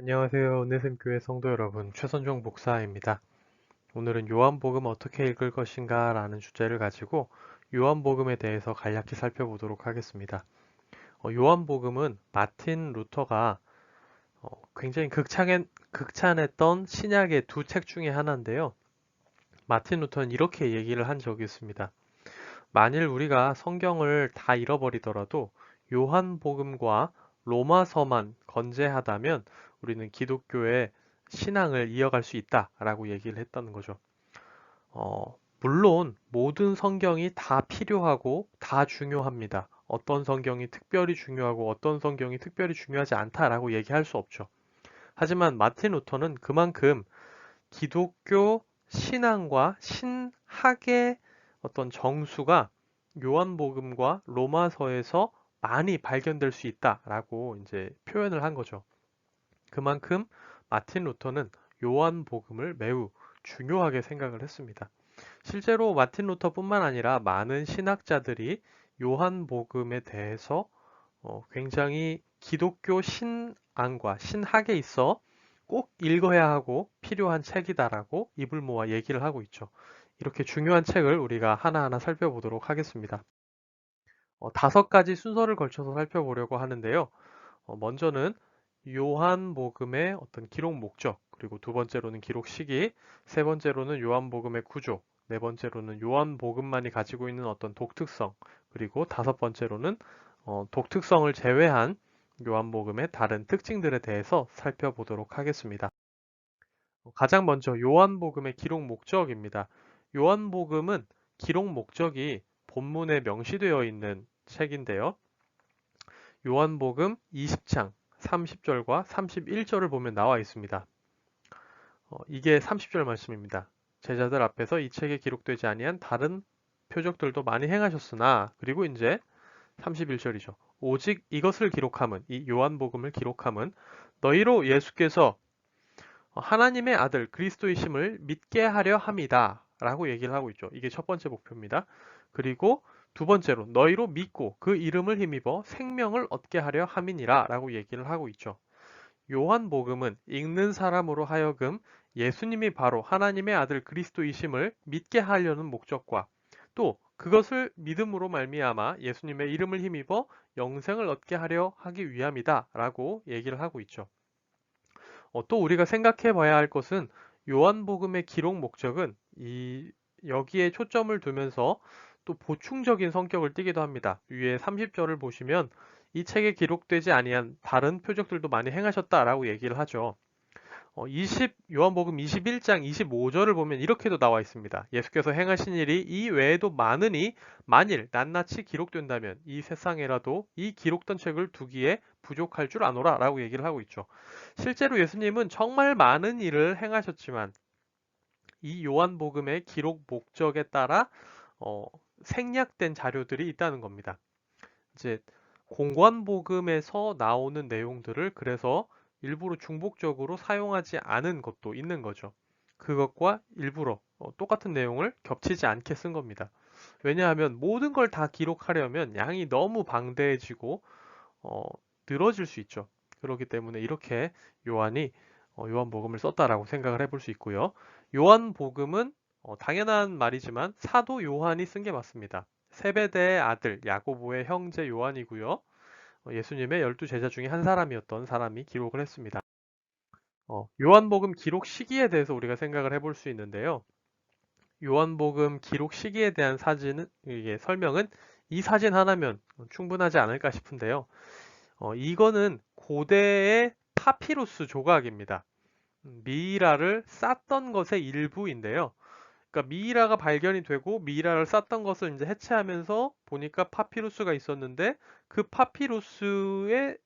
안녕하세요. 은혜샘교회 성도 여러분, 최선종 목사입니다. 오늘은 요한복음 어떻게 읽을 것인가 라는 주제를 가지고 요한복음에 대해서 간략히 살펴보도록 하겠습니다. 요한복음은 마틴 루터가 굉장히 극찬했던 신약의 두 책 중에 하나인데요. 마틴 루터는 이렇게 얘기를 한 적이 있습니다. 만일 우리가 성경을 다 잃어버리더라도 요한복음과 로마서만 건재하다면 우리는 기독교의 신앙을 이어갈 수 있다라고 얘기를 했다는 거죠. 물론 모든 성경이 다 필요하고 다 중요합니다. 어떤 성경이 특별히 중요하고 어떤 성경이 특별히 중요하지 않다라고 얘기할 수 없죠. 하지만 마틴 루터는 그만큼 기독교 신앙과 신학의 어떤 정수가 요한복음과 로마서에서 많이 발견될 수 있다라고 이제 표현을 한 거죠. 그만큼 마틴 루터는 요한복음을 매우 중요하게 생각을 했습니다. 실제로 마틴 루터뿐만 아니라 많은 신학자들이 요한복음에 대해서 굉장히 기독교 신앙과 신학에 있어 꼭 읽어야 하고 필요한 책이다라고 입을 모아 얘기를 하고 있죠. 이렇게 중요한 책을 우리가 하나하나 살펴보도록 하겠습니다. 5가지 순서를 걸쳐서 살펴보려고 하는데요. 먼저는 요한복음의 어떤 기록 목적, 그리고 두 번째로는 기록 시기, 세 번째로는 요한복음의 구조, 네 번째로는 요한복음만이 가지고 있는 어떤 독특성, 그리고 다섯 번째로는 독특성을 제외한 요한복음의 다른 특징들에 대해서 살펴보도록 하겠습니다. 가장 먼저 요한복음의 기록 목적입니다. 요한복음은 기록 목적이 본문에 명시되어 있는 책인데요. 요한복음 20장 30절과 31절을 보면 나와 있습니다. 이게 30절 말씀입니다. 제자들 앞에서 이 책에 기록되지 아니한 다른 표적들도 많이 행하셨으나, 그리고 이제 31절이죠. 오직 이것을 기록함은, 이 요한복음을 기록함은 너희로 예수께서 하나님의 아들 그리스도이심을 믿게 하려 함이다 라고 얘기를 하고 있죠. 이게 첫 번째 목표입니다. 그리고 두 번째로 너희로 믿고 그 이름을 힘입어 생명을 얻게 하려 함이니라 라고 얘기를 하고 있죠. 요한복음은 읽는 사람으로 하여금 예수님이 바로 하나님의 아들 그리스도이심을 믿게 하려는 목적과 또 그것을 믿음으로 말미암아 예수님의 이름을 힘입어 영생을 얻게 하려 하기 위함이다 라고 얘기를 하고 있죠. 또 우리가 생각해 봐야 할 것은 요한복음의 기록 목적은 여기에 초점을 두면서 또 보충적인 성격을 띠기도 합니다. 위에 30절을 보시면 이 책에 기록되지 아니한 다른 표적들도 많이 행하셨다라고 얘기를 하죠. 요한복음 21장 25절을 보면 이렇게도 나와 있습니다. 예수께서 행하신 일이 이 외에도 많으니 만일 낱낱이 기록된다면 이 세상에라도 이 기록된 책을 두기에 부족할 줄 아노라 라고 얘기를 하고 있죠. 실제로 예수님은 정말 많은 일을 행하셨지만 이 요한복음의 기록 목적에 따라 어, 생략된 자료들이 있다는 겁니다. 이제 공관복음에서 나오는 내용들을 그래서 일부러 중복적으로 사용하지 않은 것도 있는 거죠. 그것과 일부러 똑같은 내용을 겹치지 않게 쓴 겁니다. 왜냐하면 모든 걸 다 기록하려면 양이 너무 방대해지고 어, 늘어질 수 있죠. 그렇기 때문에 이렇게 요한이 요한복음을 썼다라고 생각을 해볼 수 있고요. 요한복음은 당연한 말이지만 사도 요한이 쓴 게 맞습니다. 세베대의 아들 야고보의 형제 요한이고요. 예수님의 12제자 중에 한 사람이었던 사람이 기록을 했습니다. 요한복음 기록 시기에 대해서 우리가 생각을 해볼 수 있는데요. 요한복음 기록 시기에 대한 이게 설명은 이 사진 하나면 충분하지 않을까 싶은데요. 이거는 고대의 파피루스 조각입니다. 미이라를 쌌던 것의 일부인데요. 그러니까 미이라가 발견이 되고 미이라를 쌌던 것을 이제 해체하면서 보니까 파피루스가 있었는데 그 파피루스의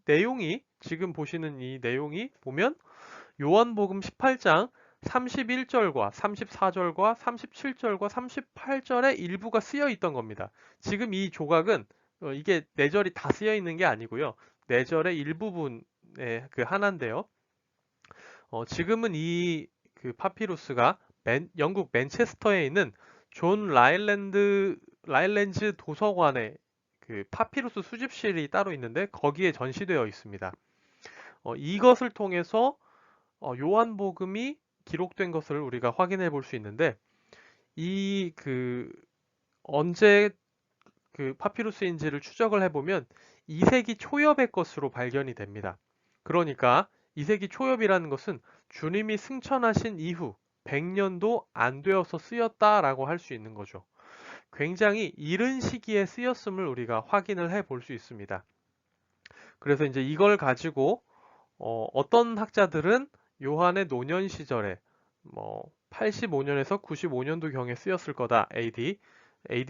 내용이 지금 보시는 이 내용이 보면 요한복음 18장 31절과 34절과 37절과 38절의 일부가 쓰여 있던 겁니다. 지금 이 조각은 이게 4절이 다 쓰여 있는 게 아니고요. 4절의 일부분의 그 하나인데요. 지금은 이 그 파피루스가 영국 맨체스터에 있는 존 라일랜즈 도서관에 그 파피루스 수집실이 따로 있는데 거기에 전시되어 있습니다. 이것을 통해서 요한복음이 기록된 것을 우리가 확인해 볼 수 있는데 이 언제 파피루스인지를 추적을 해보면 2세기 초엽의 것으로 발견이 됩니다. 그러니까 2세기 초엽이라는 것은 주님이 승천하신 이후 100년도 안 되어서 쓰였다라고 할 수 있는 거죠. 굉장히 이른 시기에 쓰였음을 우리가 확인을 해 볼 수 있습니다. 그래서 이제 이걸 가지고 어떤 학자들은 요한의 노년 시절에 85년에서 95년도 경에 쓰였을 거다. AD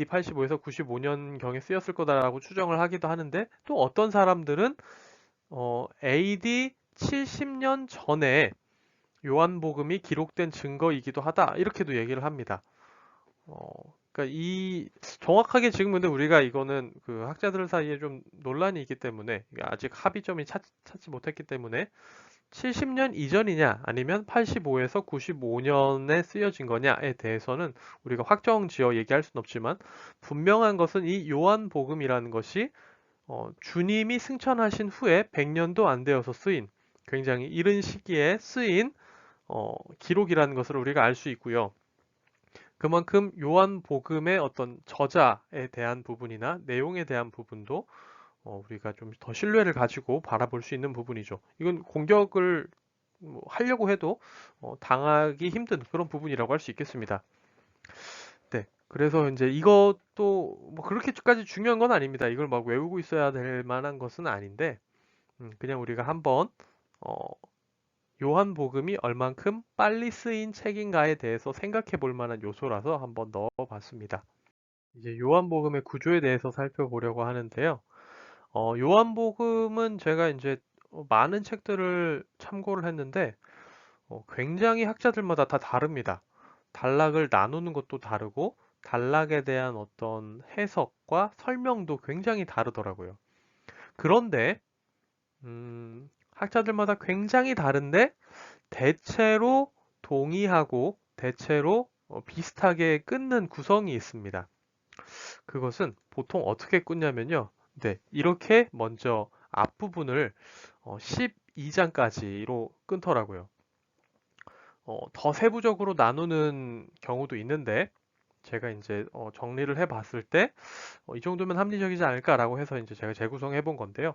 85에서 95년 경에 쓰였을 거다라고 추정을 하기도 하는데 또 어떤 사람들은 AD 70년 전에 요한복음이 기록된 증거이기도 하다. 이렇게도 얘기를 합니다. 그러니까 정확하게 지금 근데 우리가 이거는 그 학자들 사이에 좀 논란이 있기 때문에 아직 합의점이 찾지 못했기 때문에 70년 이전이냐 아니면 85에서 95년에 쓰여진 거냐에 대해서는 우리가 확정지어 얘기할 수는 없지만 분명한 것은 이 요한복음이라는 것이 주님이 승천하신 후에 100년도 안 되어서 쓰인 굉장히 이른 시기에 쓰인 기록이라는 것을 우리가 알 수 있고요. 그만큼 요한복음의 어떤 저자에 대한 부분이나 내용에 대한 부분도 우리가 좀 더 신뢰를 가지고 바라볼 수 있는 부분이죠. 이건 공격을 하려고 해도 당하기 힘든 그런 부분이라고 할 수 있겠습니다. 네. 그래서 이제 이것도 뭐 그렇게까지 중요한 건 아닙니다. 이걸 막 외우고 있어야 될 만한 것은 아닌데, 그냥 우리가 한번 어, 요한복음이 얼만큼 빨리 쓰인 책인가에 대해서 생각해 볼 만한 요소라서 한번 넣어봤습니다. 이제 요한복음의 구조에 대해서 살펴보려고 하는데요. 요한복음은 제가 이제 많은 책들을 참고를 했는데 굉장히 학자들마다 다 다릅니다. 단락을 나누는 것도 다르고 단락에 대한 어떤 해석과 설명도 굉장히 다르더라고요. 그런데 학자들마다 굉장히 다른데 대체로 동의하고 대체로 비슷하게 끊는 구성이 있습니다. 그것은 보통 어떻게 끊냐면요. 네, 이렇게 먼저 앞부분을 12장까지로 끊더라고요. 더 세부적으로 나누는 경우도 있는데 제가 이제 정리를 해봤을 때 이 정도면 합리적이지 않을까라고 해서 이제 제가 재구성해 본 건데요.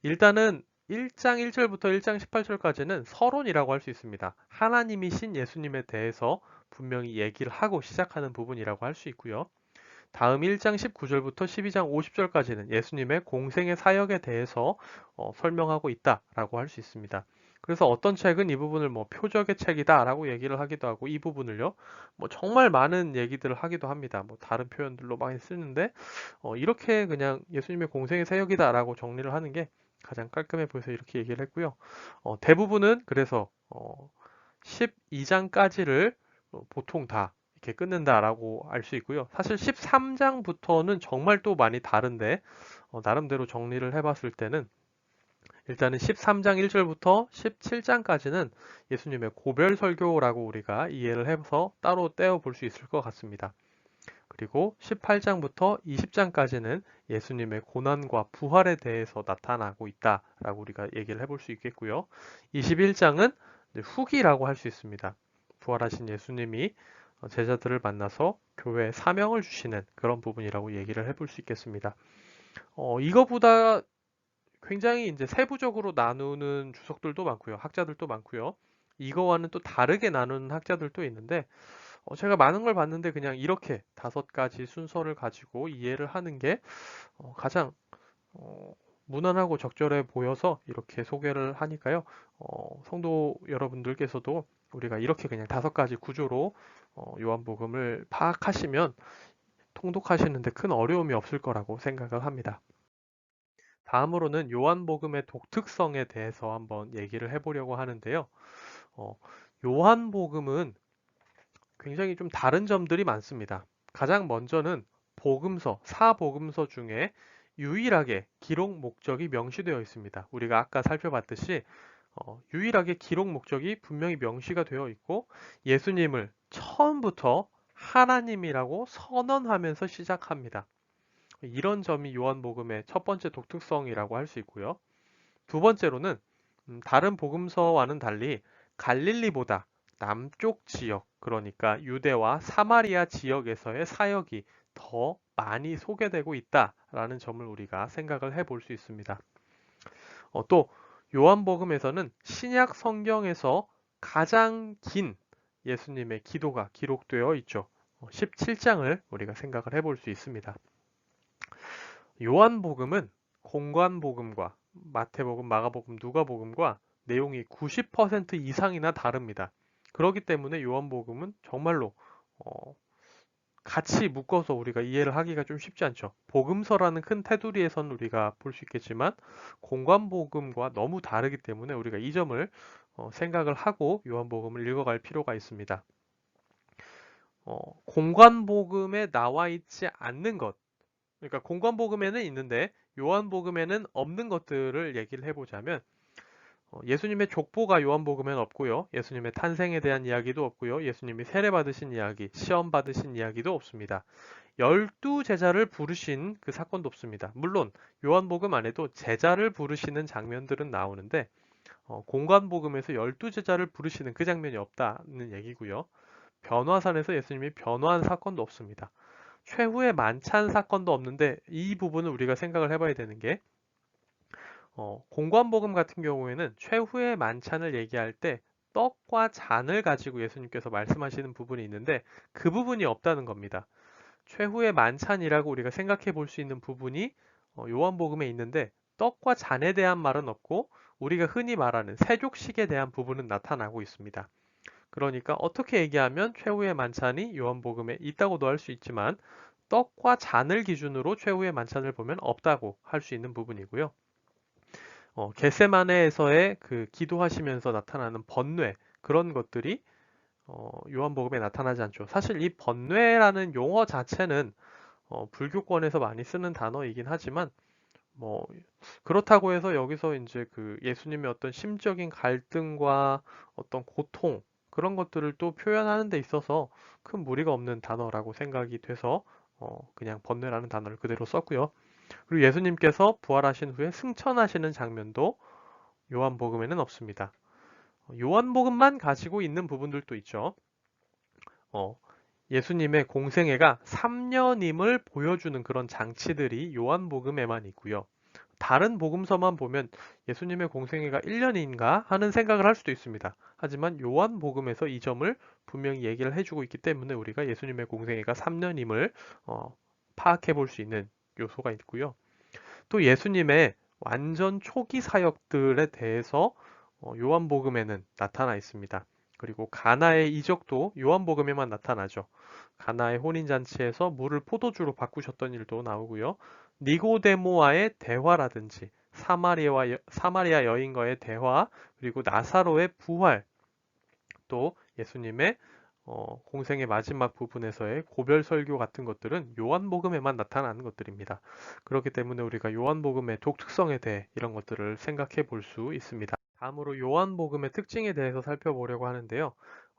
일단은 1장 1절부터 1장 18절까지는 서론이라고 할 수 있습니다. 하나님이신 예수님에 대해서 분명히 얘기를 하고 시작하는 부분이라고 할 수 있고요. 다음 1장 19절부터 12장 50절까지는 예수님의 공생의 사역에 대해서 설명하고 있다라고 할 수 있습니다. 그래서 어떤 책은 이 부분을 뭐 표적의 책이다라고 얘기를 하기도 하고 이 부분을요, 뭐 정말 많은 얘기들을 하기도 합니다. 뭐 다른 표현들로 많이 쓰는데 이렇게 그냥 예수님의 공생의 사역이다라고 정리를 하는 게 가장 깔끔해 보여서 이렇게 얘기를 했고요. 대부분은 그래서 12장까지를 보통 다 이렇게 끊는다라고 알 수 있고요. 사실 13장부터는 정말 또 많이 다른데 나름대로 정리를 해봤을 때는 일단은 13장 1절부터 17장까지는 예수님의 고별 설교라고 우리가 이해를 해서 따로 떼어 볼 수 있을 것 같습니다. 그리고 18장부터 20장까지는 예수님의 고난과 부활에 대해서 나타나고 있다라고 우리가 얘기를 해볼 수 있겠고요. 21장은 후기라고 할 수 있습니다. 부활하신 예수님이 제자들을 만나서 교회에 사명을 주시는 그런 부분이라고 얘기를 해볼 수 있겠습니다. 이거보다 굉장히 이제 세부적으로 나누는 주석들도 많고요. 학자들도 많고요. 이거와는 또 다르게 나누는 학자들도 있는데 제가 많은 걸 봤는데 그냥 이렇게 5가지 순서를 가지고 이해를 하는 게 가장 무난하고 적절해 보여서 이렇게 소개를 하니까요. 성도 여러분들께서도 우리가 이렇게 그냥 5가지 구조로 요한복음을 파악하시면 통독하시는데 큰 어려움이 없을 거라고 생각을 합니다. 다음으로는 요한복음의 독특성에 대해서 한번 얘기를 해보려고 하는데요. 요한복음은 굉장히 좀 다른 점들이 많습니다. 가장 먼저는 복음서, 사복음서 중에 유일하게 기록 목적이 명시되어 있습니다. 우리가 아까 살펴봤듯이 유일하게 기록 목적이 분명히 명시가 되어 있고 예수님을 처음부터 하나님이라고 선언하면서 시작합니다. 이런 점이 요한복음의 첫 번째 독특성이라고 할 수 있고요. 두 번째로는 다른 복음서와는 달리 갈릴리보다 남쪽 지역, 그러니까 유대와 사마리아 지역에서의 사역이 더 많이 소개되고 있다라는 점을 우리가 생각을 해볼 수 있습니다. 또 요한복음에서는 신약 성경에서 가장 긴 예수님의 기도가 기록되어 있죠. 17장을 우리가 생각을 해볼 수 있습니다. 요한복음은 공관복음과 마태복음, 마가복음, 누가복음과 내용이 90% 이상이나 다릅니다. 그렇기 때문에 요한복음은 정말로 같이 묶어서 우리가 이해를 하기가 좀 쉽지 않죠. 복음서라는 큰 테두리에선 우리가 볼 수 있겠지만 공관복음과 너무 다르기 때문에 우리가 이 점을 생각을 하고 요한복음을 읽어갈 필요가 있습니다. 공관복음에 나와 있지 않는 것, 그러니까 공관복음에는 있는데 요한복음에는 없는 것들을 얘기를 해보자면 예수님의 족보가 요한복음에는 없고요. 예수님의 탄생에 대한 이야기도 없고요. 예수님이 세례받으신 이야기, 시험 받으신 이야기도 없습니다. 12제자를 부르신 그 사건도 없습니다. 물론 요한복음 안에도 제자를 부르시는 장면들은 나오는데 공관복음에서 12제자를 부르시는 그 장면이 없다는 얘기고요. 변화산에서 예수님이 변화한 사건도 없습니다. 최후의 만찬 사건도 없는데 이 부분을 우리가 생각을 해봐야 되는 게 공관복음 같은 경우에는 최후의 만찬을 얘기할 때 떡과 잔을 가지고 예수님께서 말씀하시는 부분이 있는데 그 부분이 없다는 겁니다. 최후의 만찬이라고 우리가 생각해 볼 수 있는 부분이 요한복음에 있는데 떡과 잔에 대한 말은 없고 우리가 흔히 말하는 세족식에 대한 부분은 나타나고 있습니다. 그러니까 어떻게 얘기하면 최후의 만찬이 요한복음에 있다고도 할 수 있지만 떡과 잔을 기준으로 최후의 만찬을 보면 없다고 할 수 있는 부분이고요. 겟세마네에서의 그 기도하시면서 나타나는 번뇌 그런 것들이 요한복음에 나타나지 않죠. 사실 이 번뇌라는 용어 자체는 불교권에서 많이 쓰는 단어이긴 하지만 뭐 그렇다고 해서 여기서 이제 그 예수님의 어떤 심적인 갈등과 어떤 고통 그런 것들을 또 표현하는 데 있어서 큰 무리가 없는 단어라고 생각이 돼서 그냥 번뇌라는 단어를 그대로 썼고요. 그리고 예수님께서 부활하신 후에 승천하시는 장면도 요한복음에는 없습니다. 요한복음만 가지고 있는 부분들도 있죠. 어, 예수님의 공생애가 3년임을 보여주는 그런 장치들이 요한복음에만 있고요. 다른 복음서만 보면 예수님의 공생애가 1년인가 하는 생각을 할 수도 있습니다. 하지만 요한복음에서 이 점을 분명히 얘기를 해주고 있기 때문에 우리가 예수님의 공생애가 3년임을 파악해 볼 수 있는 요소가 있고요. 또 예수님의 완전 초기 사역들에 대해서 요한복음에는 나타나 있습니다. 그리고 가나의 이적도 요한복음에만 나타나죠. 가나의 혼인잔치에서 물을 포도주로 바꾸셨던 일도 나오고요. 니고데모와의 대화라든지 사마리아 여인과의 대화, 그리고 나사로의 부활, 또 예수님의 공생의 마지막 부분에서의 고별 설교 같은 것들은 요한복음에만 나타나는 것들입니다. 그렇기 때문에 우리가 요한복음의 독특성에 대해 이런 것들을 생각해 볼 수 있습니다. 다음으로 요한복음의 특징에 대해서 살펴보려고 하는데요.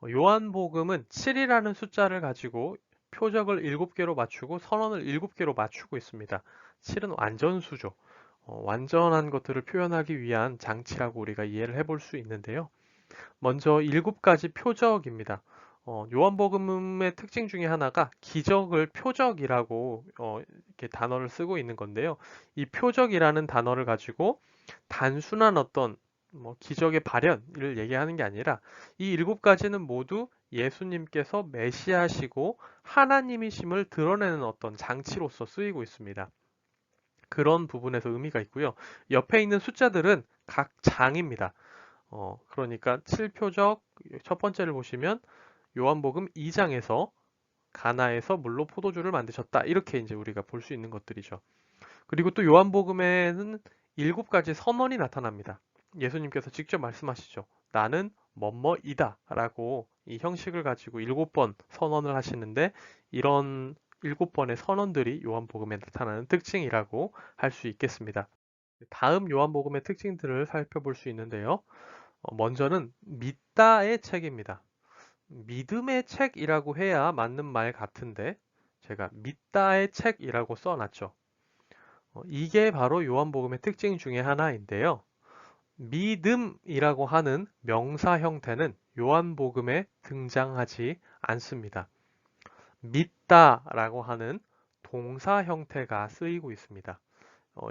요한복음은 7이라는 숫자를 가지고 표적을 7개로 맞추고 선언을 7개로 맞추고 있습니다. 7은 완전수죠. 완전한 것들을 표현하기 위한 장치라고 우리가 이해를 해볼 수 있는데요. 먼저 7가지 표적입니다. 요한복음의 특징 중에 하나가 기적을 표적이라고 이렇게 단어를 쓰고 있는 건데요. 이 표적이라는 단어를 가지고 단순한 어떤 기적의 발현을 얘기하는 게 아니라 이 7가지는 모두 예수님께서 메시아시고 하나님이심을 드러내는 어떤 장치로서 쓰이고 있습니다. 그런 부분에서 의미가 있고요. 옆에 있는 숫자들은 각 장입니다. 그러니까 7표적 첫 번째를 보시면 요한복음 2장에서 가나에서 물로 포도주를 만드셨다. 이렇게 이제 우리가 볼 수 있는 것들이죠. 그리고 또 요한복음에는 7가지 선언이 나타납니다. 예수님께서 직접 말씀하시죠. 나는 뭐뭐이다 라고 이 형식을 가지고 7번 선언을 하시는데 이런 7번의 선언들이 요한복음에 나타나는 특징이라고 할 수 있겠습니다. 다음 요한복음의 특징들을 살펴볼 수 있는데요. 먼저는 믿다의 책입니다. 믿음의 책이라고 해야 맞는 말 같은데 제가 믿다의 책이라고 써놨죠. 이게 바로 요한복음의 특징 중에 하나인데요. 믿음이라고 하는 명사 형태는 요한복음에 등장하지 않습니다. 믿다라고 하는 동사 형태가 쓰이고 있습니다.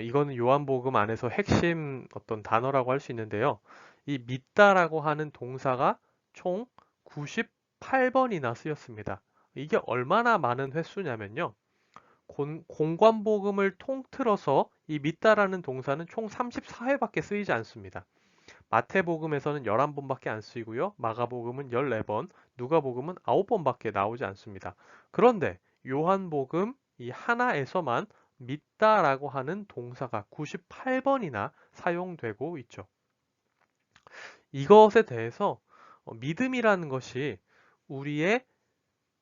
이거는 요한복음 안에서 핵심 어떤 단어라고 할 수 있는데요. 이 믿다라고 하는 동사가 총 98번이나 쓰였습니다. 이게 얼마나 많은 횟수냐면요. 공관복음을 통틀어서 이 믿다라는 동사는 총 34회밖에 쓰이지 않습니다. 마태복음에서는 11번밖에 안 쓰이고요. 마가복음은 14번, 누가복음은 9번밖에 나오지 않습니다. 그런데 요한복음 이 하나에서만 믿다라고 하는 동사가 98번이나 사용되고 있죠. 이것에 대해서 믿음이라는 것이 우리의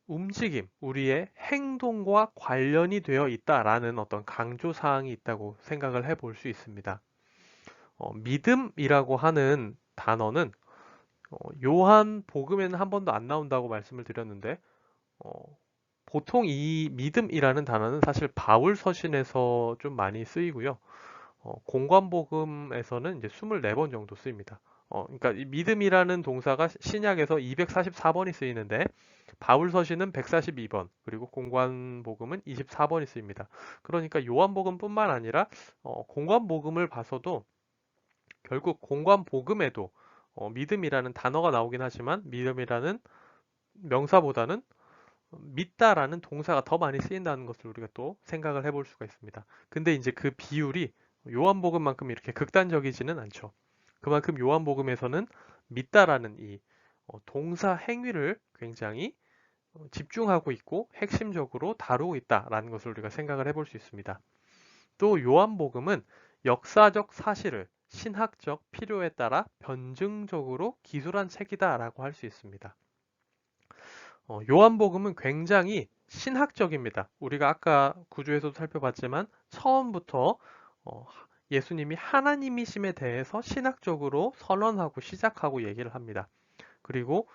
움직임, 우리의 행동과 관련이 되어 있다라는 어떤 강조사항이 있다고 생각을 해볼 수 있습니다. 믿음이라고 하는 단어는 요한 복음에는 한 번도 안 나온다고 말씀을 드렸는데 어, 보통 이 믿음이라는 단어는 사실 바울 서신에서 좀 많이 쓰이고요. 공관복음에서는 이제 24번 정도 쓰입니다. 그러니까 이 믿음이라는 동사가 신약에서 244번이 쓰이는데 바울 서신은 142번, 그리고 공관복음은 24번이 쓰입니다. 그러니까 요한복음뿐만 아니라 공관복음을 봐서도 결국 공관복음에도 믿음이라는 단어가 나오긴 하지만 믿음이라는 명사보다는 믿다라는 동사가 더 많이 쓰인다는 것을 우리가 또 생각을 해볼 수가 있습니다. 근데 이제 그 비율이 요한복음만큼 이렇게 극단적이지는 않죠. 그만큼 요한복음에서는 믿다라는 이 동사 행위를 굉장히 집중하고 있고 핵심적으로 다루고 있다라는 것을 우리가 생각을 해볼 수 있습니다. 또 요한복음은 역사적 사실을 신학적 필요에 따라 변증적으로 기술한 책이다라고 할 수 있습니다. 요한복음은 굉장히 신학적입니다. 우리가 아까 구조에서도 살펴봤지만 처음부터 예수님이 하나님이심에 대해서 신학적으로 선언하고 시작하고 얘기를 합니다. 그리고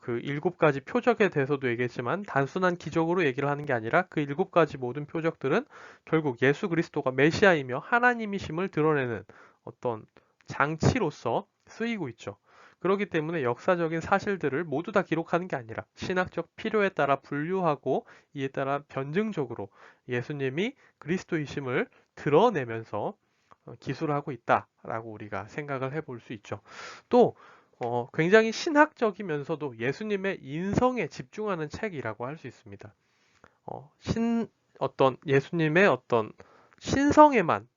그 7가지 표적에 대해서도 얘기했지만 단순한 기적으로 얘기를 하는 게 아니라 그 7가지 모든 표적들은 결국 예수 그리스도가 메시아이며 하나님이심을 드러내는 어떤 장치로서 쓰이고 있죠. 그렇기 때문에 역사적인 사실들을 모두 다 기록하는 게 아니라 신학적 필요에 따라 분류하고 이에 따라 변증적으로 예수님이 그리스도이심을 드러내면서 기술하고 있다라고 우리가 생각을 해볼 수 있죠. 또 굉장히 신학적이면서도 예수님의 인성에 집중하는 책이라고 할 수 있습니다. 어떤 예수님의 어떤 신성에만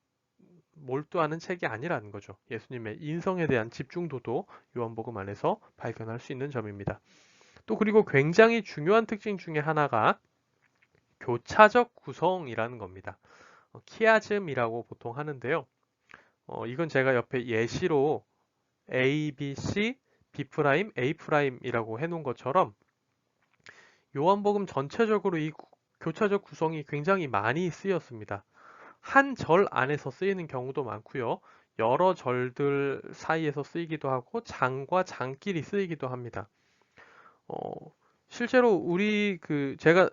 몰두하는 책이 아니라는 거죠. 예수님의 인성에 대한 집중도도 요한복음 안에서 발견할 수 있는 점입니다. 또 그리고 굉장히 중요한 특징 중에 하나가 교차적 구성이라는 겁니다. 키아즘이라고 보통 하는데요. 이건 제가 옆에 예시로 A, B, C, B', A'이라고 해놓은 것처럼 요한복음 전체적으로 이 교차적 구성이 굉장히 많이 쓰였습니다. 한 절 안에서 쓰이는 경우도 많고요. 여러 절들 사이에서 쓰이기도 하고 장과 장끼리 쓰이기도 합니다. 어, 실제로 우리 제가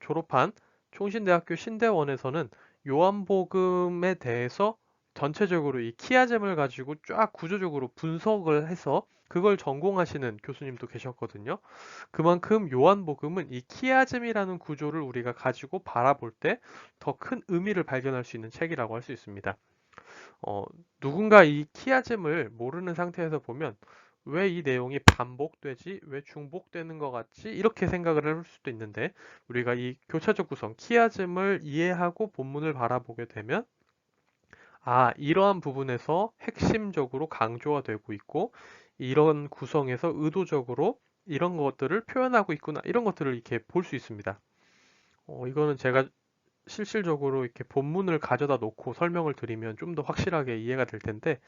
졸업한 총신대학교 신대원에서는 요한복음에 대해서 전체적으로 이 키아잼을 가지고 쫙 구조적으로 분석을 해서 그걸 전공하시는 교수님도 계셨거든요. 그만큼 요한복음은 이 키아잼이라는 구조를 우리가 가지고 바라볼 때 더 큰 의미를 발견할 수 있는 책이라고 할 수 있습니다. 누군가 이 키아즘을 모르는 상태에서 보면 왜 이 내용이 반복되지? 왜 중복되는 것 같지? 이렇게 생각을 해볼 수도 있는데 우리가 이 교차적 구성, 키아즘을 이해하고 본문을 바라보게 되면 이러한 부분에서 핵심적으로 강조가 되고 있고 이런 구성에서 의도적으로 이런 것들을 표현하고 있구나 이런 것들을 이렇게 볼 수 있습니다. 이거는 제가 실질적으로 이렇게 본문을 가져다 놓고 설명을 드리면 좀 더 확실하게 이해가 될 텐데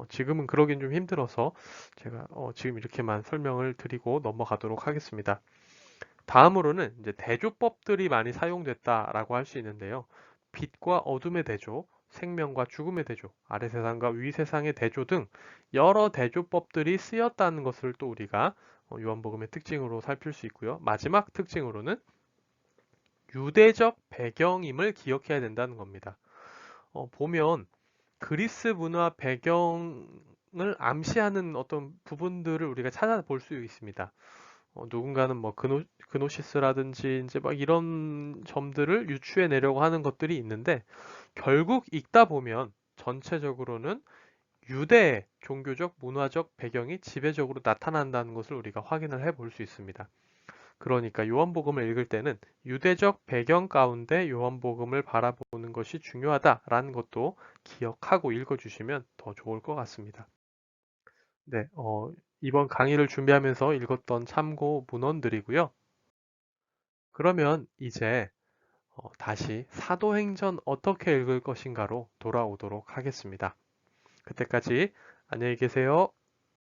지금은 그러긴 좀 힘들어서 제가 지금 이렇게만 설명을 드리고 넘어가도록 하겠습니다. 다음으로는 이제 대조법들이 많이 사용됐다라고 할 수 있는데요. 빛과 어둠의 대조, 생명과 죽음의 대조, 아래 세상과 위 세상의 대조 등 여러 대조법들이 쓰였다는 것을 또 우리가 요한복음의 특징으로 살필 수 있고요. 마지막 특징으로는 유대적 배경임을 기억해야 된다는 겁니다. 보면 그리스 문화 배경 암시하는 어떤 부분들을 우리가 찾아볼 수 있습니다. 누군가는 뭐 그노시스라든지 이제 막 이런 점들을 유추해 내려고 하는 것들이 있는데 결국 읽다 보면 전체적으로는 유대의 종교적, 문화적 배경이 지배적으로 나타난다는 것을 우리가 확인을 해 볼 수 있습니다. 그러니까 요한복음을 읽을 때는 유대적 배경 가운데 요한복음을 바라보는 것이 중요하다라는 것도 기억하고 읽어주시면 더 좋을 것 같습니다. 네, 이번 강의를 준비하면서 읽었던 참고 문헌들이고요. 그러면 이제 다시 사도행전 어떻게 읽을 것인가로 돌아오도록 하겠습니다. 그때까지 안녕히 계세요.